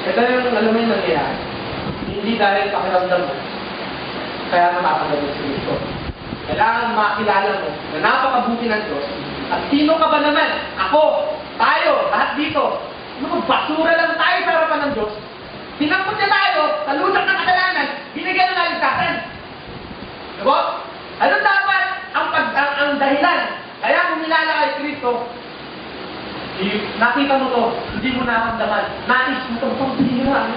Ito yung, alam mo yung nangyayari. Hindi dahil pakiramdam mo, kaya matatanggap mo si Kristo. Kailangan makilala mo na napakabuti ng Diyos. At sino ka ba naman? Ako, tayo, lahat dito. Ano, basura lang tayo sa harapan ng Diyos. Sinampot niya tayo, sa lusak ng kasalanan, binigyan na naligtasan. Diba? Ano dapat ang dahilan? Kaya kumilala kay Kristo, nakita mo to, hindi mo nakamdaman. Nais mo itong pambira.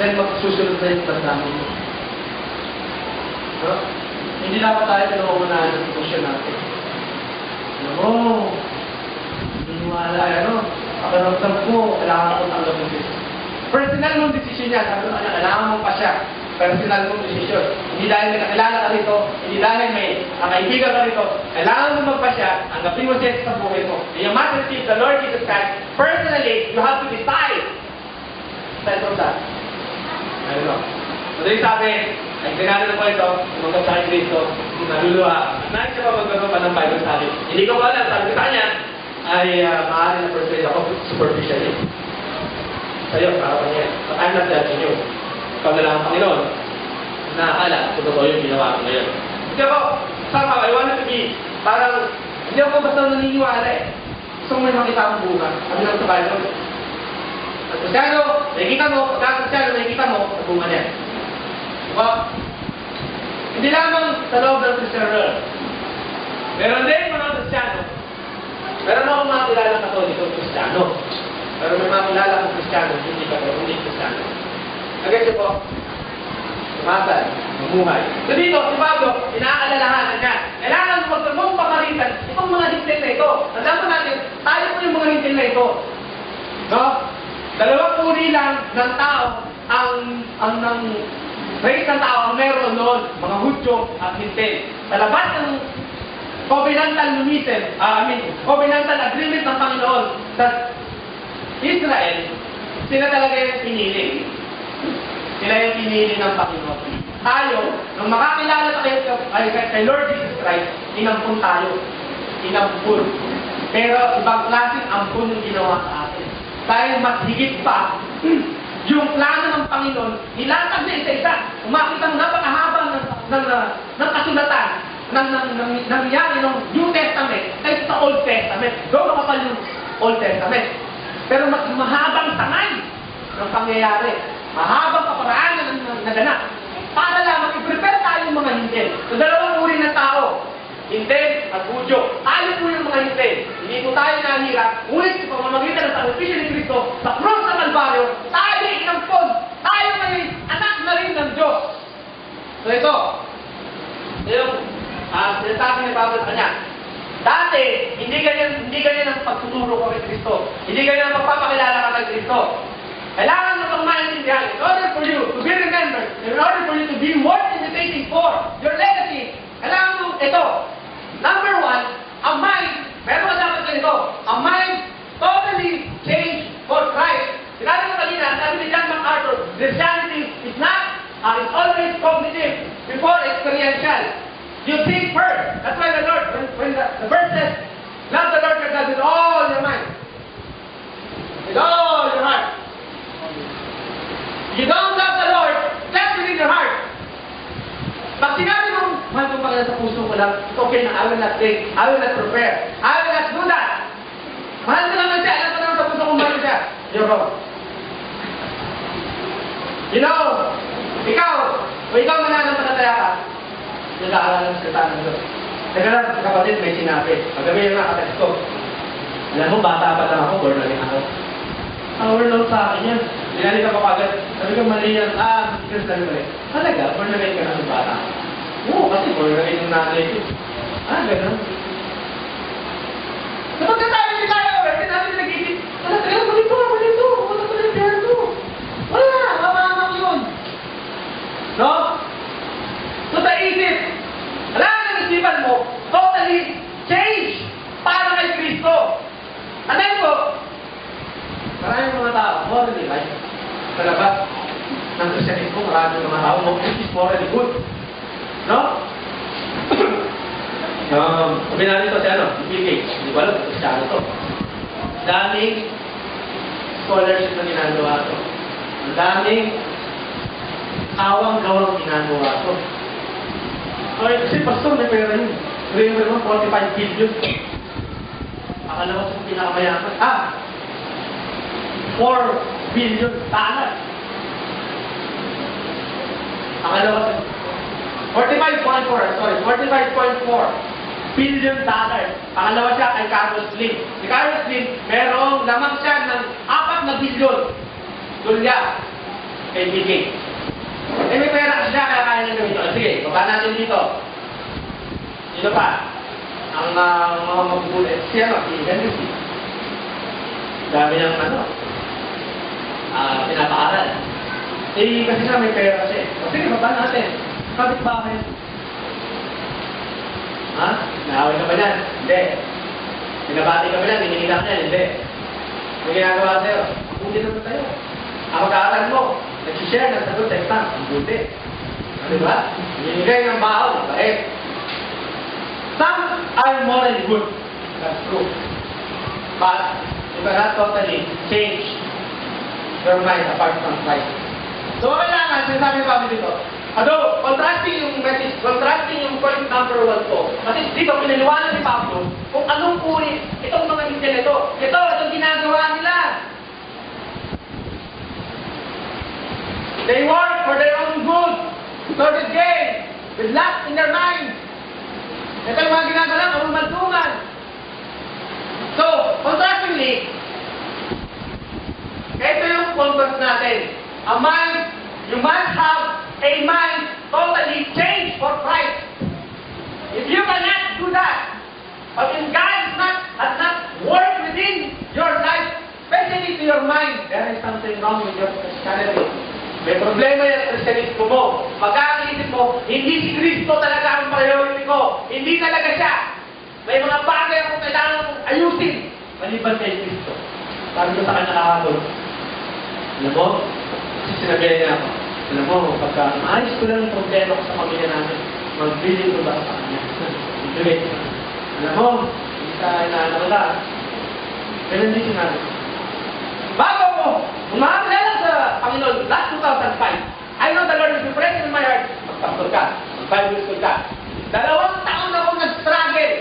Then magsusunod na yung pagdamon mo. No? Hindi dapat tayo pinangungunahan ng sitwasyon natin. Ano? Hiniwala ano? Pakiramdam ko, kailangan ko tanggapin dito. Personal mong desisyon yan. Sabi mo, kailangan mong pa siya. Personal mong desisyon. Hindi dahil may nakilala ka rito, hindi dahil may nakaibigan ka rito, kailangan mo magpa siya, tanggapin mo siya sa buhay mo. And you must receive the Lord Jesus Christ. Personally, you have to decide. Decide from that. I don't know. So, dahil sabi, ay tinanong ko ito, tumanggap sa akin Kristo, naluluha. Nais siya pa magkaroon pa ng Bible study. Hindi ko alam, sabi ko sa kanya, ay maaari na persuade ako superficially. Sa'yo, para pa niya. But I'm not judging you. Ikaw na lang ang Panginoon. Nakakala, kung totoo yung ginawa ko ngayon. Hindi ako, somehow, I wanted to be, parang, hindi ako basta naniniwala eh. Gusto mo may makita akong buhay. Kami lang sa Bible. At Kristyano, nakikita mo, pagka Kristyano, nakikita mo, sa bunga niya. Diba? Hindi lamang sa loob ng Christian world. Meron din mga Kristyano. Meron akong mga kilalang Katoliko, Kristyano. Pero may mga kilala akong Kristyano, hindi Katoliko, hindi Kristyano. Agad po, tumatay, mamuhay. So dito, si Pablo, inaalalahanan niya. Kailangan magkamong pamaritan itong mga hintil na ito. Tandaan mo natin, tayo po yung mga hintil na ito. No? Dalawang uri lang ng tao ng race ng tao ang meron noon, mga Hudyo at hintil. Sa labas ng covenantal covenantal agreement ng Panginoon sa Israel, sila talaga yung pinili. Sila yung pinili ng Panginoon. Tayo, nung makakilala tayo kay Lord Jesus Christ, inampun tayo. Inampun. Pero ibang klaseng ampun yung ginawa sa atin. Dahil mas higit pa, yung plano ng Panginoon, nilatag na isa-isa. Umakita mo napakahaba ng kasulatan nangyari ng New Testament kaysa sa Old Testament. Doon makapal yung Old Testament. Pero mas mahabang sangay ng pangyayari. Mahabang kaparaan na naganap. Para lamang i-prepare tayo yung mga hintil. So, dalawang uri ng tao. Hintil at Hudyo. Tayo po yung mga hintil. Hindi po tayo nahihirap. Ngunit sa pamamagitan ng sakripisyo ni Kristo, sa cross ng Kalbaryo, tayo inampon. Tayo ngayon, anak na rin ng Diyos. So, ito. Yung sinasabi ni Pablo sa kanya. Dati, hindi ganyan ang pagtuturo ko kay Kristo. Hindi ganyan ang pagpapakilala ka kay Kristo. Kailangan mo pang maintindihan, in order for you to be remembered, in order for you to be worth imitating for your legacy, kailangan mo ito. Number one, a mind, meron ka dapat ganito, a mind totally changed for Christ. Sinabi ko kanina, sabi ni John MacArthur, Christianity is not, is always cognitive before experiential. You think first. That's why the Lord, when the verse says, love the Lord your God with all your mind, with all your heart. You don't love the Lord, just within your heart. Pag sinabi mong, mahal ko pala sa puso ko lang, it's okay na, I will not think, I will not prepare, I will not do that. Mahal ko naman siya, alam ko naman sa puso ko mahal siya. You're wrong. You know, ikaw mananampalataya ka, nag-aalala ng salita ng Diyos. Nagkaroon, kapatid, may sinabi. Magabi yung mga katext ko. Alam mo, bata pa lang ako, born again ako. Overload sa akin yan. Dinalita ko agad. Sabi ko, mali yan. Because sabi ko talaga, born again ka na sa bata. Oo, kasi born again yung nanay ko. Ganun. Kapag nasabi ni tayo, kasi natin nag-isip, talaga, malito. Wala ko ng perdo. Wala, mamamang yun. No? So sa isip, wala na isipan mo, totally change para kay Kristo. Anay po, maraming mga tao, morally right? Sa labas ng Christianismo, maraming mga tao, is morally good. No? Sabi natin ito si Bill Gates. Hindi ko alam, Kristiano to. Daming scholarship na ginagawa ito. Ang daming awang-gawang ginagawa ko. Okay, kasi pastor, may pera yun. Remember mo, 45 billion. Akala ko sa pinakamayaman. 4 billion dollars. Akala ko sa 45.4 billion dollars. Pangalawa siya kay Carlos Slim. Si Carlos Slim, merong lamang siya ng 4 na bilyon dolyar kay Bill Gates. Eh may pera kasi siya, kaya kaya niya gawin ito. Sige, baba natin dito. Sino pa? Ang mga mabubulit. Siya no, si Henry C. Dami ng pinapaaral. Eh, kasi siya may pera siya. O sige, baba natin. Kapit bahay. Ha? Naaway ka ba yan? Hindi. Pinabati ka ba yan? Hinihilang yan? Hindi. May ginagawa sa'yo. Mabuti naman tayo. Ang mag-aaral mo, nag-share ng sagot sa exam. Ang buti. Ano ba? Hinigay ng baon. Bakit? Some are morally good. That's true. But you cannot totally change your mind apart from Christ. So, kailangan, sinasabi ko kami dito, contrasting yung message, contrasting yung point number 1 ko. Kasi dito, pinaliwanag ni Pablo kung anong uri itong mga Indian ito. Itong ginagawa nila. They work for their own good, sordid gain, with lust in their minds. Ito yung mga ginagawa, karumalduman. So, contrastingly, ito yung contrast natin. You must have a mind totally changed for Christ. If you cannot do that, but if God has not worked within your life, especially to your mind, there is something wrong with your Christianity. May problema yung Christianity mo. Magkakaisip mo, hindi si Kristo talaga ang priority ko. Hindi talaga siya. May mga bagay akong kailangan kong ayusin. Maliban kay Kristo. Sabi ko sa kanya kahapon, alam mo, kasi sinabihan niya ako, alam mo, pagka maayos ko lang yung problema ko sa pamilya namin, mag-billing ko ba sa kanya? Ituloy. Alam mo, hindi ka inaanak ka. Pero hindi sinabi. Bago ko, umakalala sa Panginoon, last 2005, I know the Lord is impressed in my heart. Magpastor ka, mag-Bible school ka. 2 taon ako nag-struggle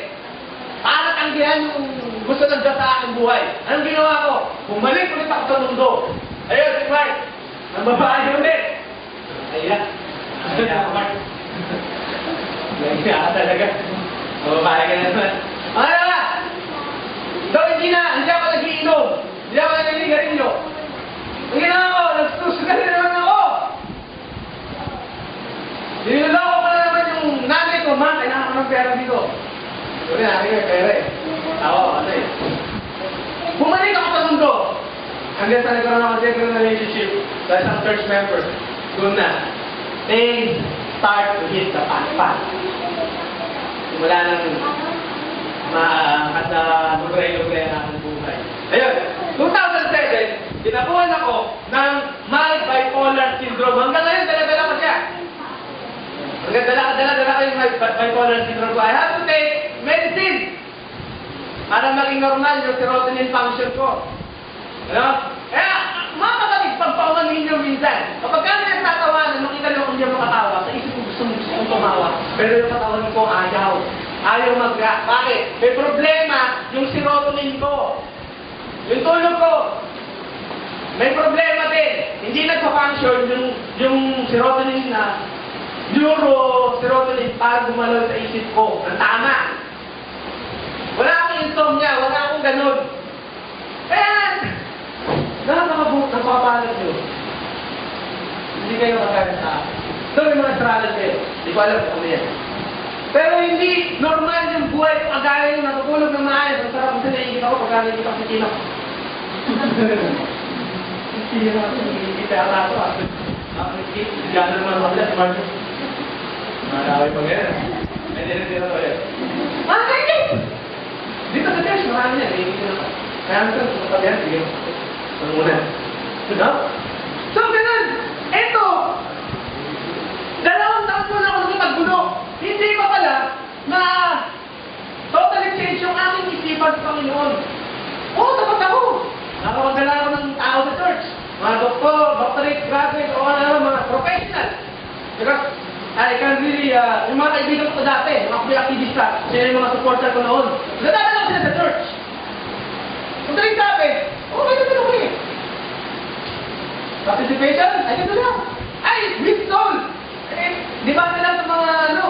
para tanggihan yung gusto ng Diyos sa aking buhay. Anong ginawa ko? Bumalik ulit ako sa mundo. Ayun, si Mark. Ang babae ulit. Ayan. Ayan, Mark. Ayan ka talaga. Ang babae ka naman. Ano nga? Hindi ako nag-iinom. Hindi ako nag-iigarilyo. Ang ginawa ko, nagsusugal naman ako. Dinuloko ko na naman yung nanay ko, ma, kailangan ko ng pera dito. Sorry, nanay ko yung pera eh. Ako, ano eh. Bumalik ako sa mundo. Hanggang sa nagkaroon ako ng relationship sa isang church member. Doon na, things start to hit the pan. Simula nang mag-lugray ang aking buhay. Ayun, 2007, tinabuhan ako ng mild bipolar syndrome. Hanggang ngayon, dala-dala ko siya. Hanggang dala-dala ko yung bipolar syndrome ko. I have to take medicine para maging normal yung serotonin function ko. Ano? Mga kapatid, pagpauman ninyo minsan. Kapag kami nagtatawanan, makita nyo kung hindi makatawa, sa isip ko gusto kong tumawa. Pero yung katawan ko ayaw. Ayaw mag-react. Bakit? May problema yung serotonin ko. Yung tulog ko. May problema din. Hindi nagpa-function yung serotonin na neuroserotonin para gumalaw sa isip ko. Ang tama. Wala akong insomnia. Wala akong ganun. Kaya, napakabalat nyo. Hindi kayo magkakaroon sa akin. So, may mga struggle kayo. Hindi ko alam kung ano yan. Pero hindi normal yung buhay ko. Agaya yung natutulog ng maayos. Ang sarap kasi naiingit ako pag naiingit ako sa kinok. Hindi na ako naiingit kaya rato. Gano'n naman ako dyan. Marco. Maraway pa ganyan. May dinitira ko yan. Bakit? Dito sa church, marami yan. Naiingit na ako. Kaya naman sa pag yan. Sige. Ang muna. No? So, ganun. Eto. 2 taon mo na ako nakipaggulo. Hindi pa pala na totally change yung aking isipan sa Panginoon. Oo, dapat ako. Nakapagdala ako ng tao sa church. Mga doktor, doctorate graduate o ano, mga professional. Because I can really, yung mga kaibigan ko dati, mga activista, sila yung mga supporter ko noon. Nadala lang sila sa church. Kung tayo sabi, okay na sila okay. Participation, ay gano'n lang. Ay, with soul. Eh, debate lang sa mga ano.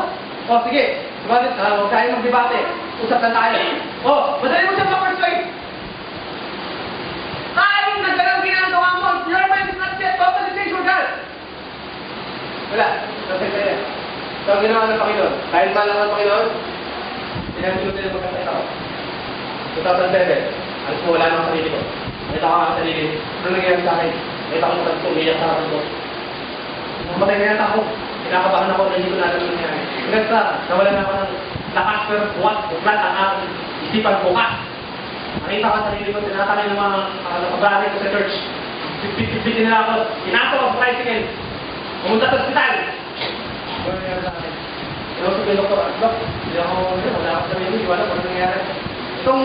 O, sige. Huwag tayo mag-debate. Usap lang tayo. O, madali mo siya ma-persuade. Kahit nagdalang ginagawa mo, your mind is not yet totally changed for God. Wala. Nasaya. So, ang ginawa ng Panginoon. Dahil mahal ng Panginoon, pinagulog nila magkakita ko. 2007, alas mo wala nang sarili ko. Nakita ko ang sarili. Ano nangyayari sa akin? Nakita ko yung umiyak sa akin ko. Mamatay na yata ako. Kinakabahan ako na hindi ko na alam nangyayari. Hanggang sa nawala na ako ng lakas pero buwat ang aking isipan bukas. Nakita ko ang sarili ko, tinatanay ng mga kabrani ko sa church. Bitin nila ako. Inato ako sa tricycle. Pumunta sa hospital. Ano nangyayari sa akin? Inausap yung doktor. Dok, hindi ako wala ako sa sarili. Hindi wala kung ano nangyayari. Itong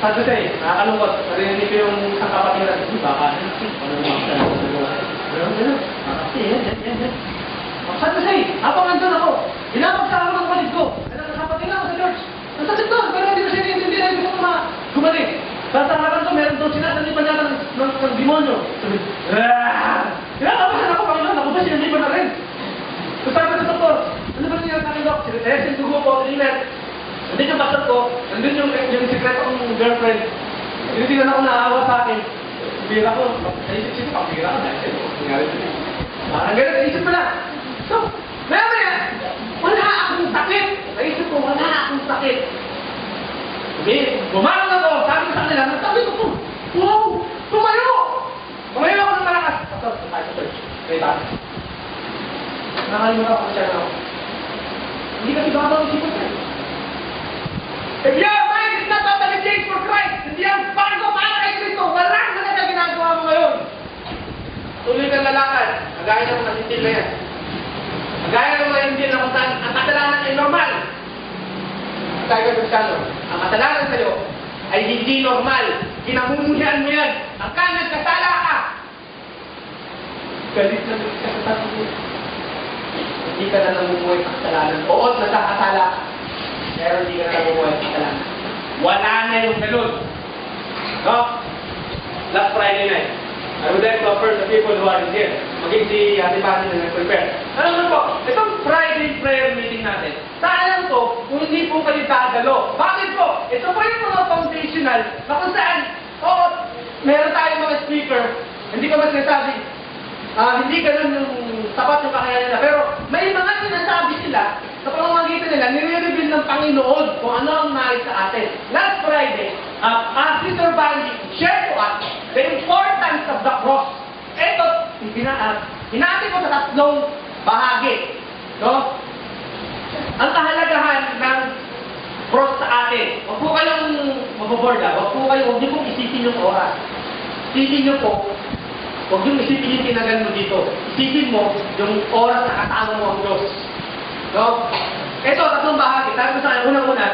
San Jose, nakakalungkot. Narinig ko yung isang kapatiran. Hindi, baka ano naman sa lugar. Ano? Yan. San Jose, habang nandun ako, binabagsak ako ng kapatid ko. Kapatid ako sa church. Ang sakit doon, pero hindi ko siya naiintindihan. Hindi ko gumaling. Sa harapan ko, meron doon sinasalipan niya ng demonyo. Sabi, kinakabahan ako, Panginoon. Ako ba sinalipan na rin? So sabi ko sa doktor, ano ba nangyari sa akin, Dok? Yung dugo ko, tininet. Nandun yung pastor ko, nandun yung secret kong girlfriend. Tinitingnan ako naawa sa akin. Bira ko, naisip ko, bira ko, dahil nangyari sa akin. Parang ganun, naisip mo lang. So, maya, wala akong sakit. Naisip ko, wala akong sakit. Bumangon ako, sabi ko sa kanila, sabi ko, wow, tumayo! Tumayo ako ng malakas. Pastor, tayo sa church. Kaya tayo. Nakalimutan ako siya na ako. Hindi kasi baka bang isipin ko. If your mind is not totally changed for Christ, hindi ang bago para kay Kristo, walang na ginagawa mo ngayon. Tuloy kang lalakad, kagaya ng mga sintil na yan. Kagaya ng mga sintil na kung saan ang kasalanan ay normal. Kaya ka Kristiyano, ang kasalanan sa'yo ay hindi normal. Kinamumuhian mo yan. Pagka nagkasala ka, galit na galit ka sa tabi mo. Hindi ka na namumuhay sa kasalanan. Oo, nagkakasala ka. Pero hindi ka na namumuhay sa kasalanan. Wala na yung ganun. No? Last Friday night, I would like to offer the people who are here. Maging si Ate Pati na nag-prepare. Ano po, itong Friday prayer meeting natin, sa alam ko, kung hindi po kayo dadalo. Bakit po? Ito po yung mga foundational na kung saan, oo, meron tayong mga speaker, hindi ko mas nasabi, hindi ganun yung sapat yung kakayanan nila. Pero may mga sinasabi sila, sa pamamagitan nila, nire-reveal ng Panginoon kung ano ang nais sa atin. Last Friday, Sister Bandy shared to us the importance of the cross. Ito, hinati ko sa tatlong bahagi. No? Ang kahalagahan ng cross sa atin. Huwag po kayong mababorda. Huwag niyo pong isipin yung oras. Isipin niyo po, huwag yung isipin yung tinagal mo dito. Isipin mo yung oras na kasama mo ang Diyos. No? Ito, tatlong bahagi. Sabi ko sa unang-una,